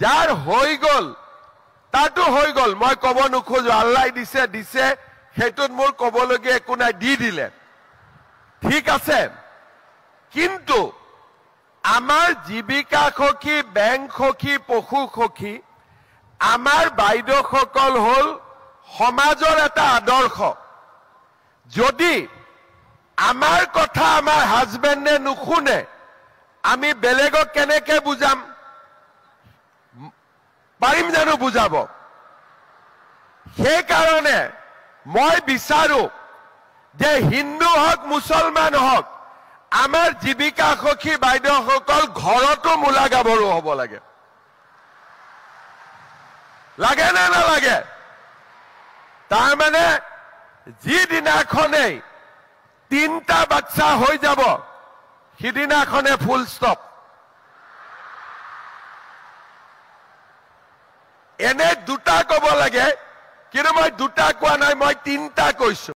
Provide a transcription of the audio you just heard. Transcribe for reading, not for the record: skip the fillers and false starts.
যাৰ হৈ গ'ল তাতো হৈ গ'ল, মই ক'ব নোখোজো, আল্লাই দিছে দিছে, সেইটোত মোৰ ক'বলগীয়া একো নাই, দি দিলে ঠিক আছে। কিন্তু আমাৰ জীৱিকা সখী, বেংক সখী, পশু সখী, আমাৰ বাইদেউসকল হ'ল সমাজৰ এটা আদৰ্শ। যদি আমাৰ কথা আমাৰ হাজবেণ্ডে নুশুনে, আমি বেলেগক কেনেকে বুজাম? পাৰিম জানো বুজাব? সেইকাৰণে মই বিচাৰো যে হিন্দু হওক মুছলমান হওক, আমাৰ জীৱিকা সখী বাইদেউসকল ঘৰতো মূলা গাভৰু হ'ব লাগে। লাগে নে নালাগে? তাৰমানে যিদিনাখনেই 3টা বাচ্চা হৈ যাব, সিদিনাখনে ফুল ষ্টপ। এনে 2টা ক'ব লাগে, কিন্তু মই 2টা কোৱা নাই, মই 3টা কৈছো।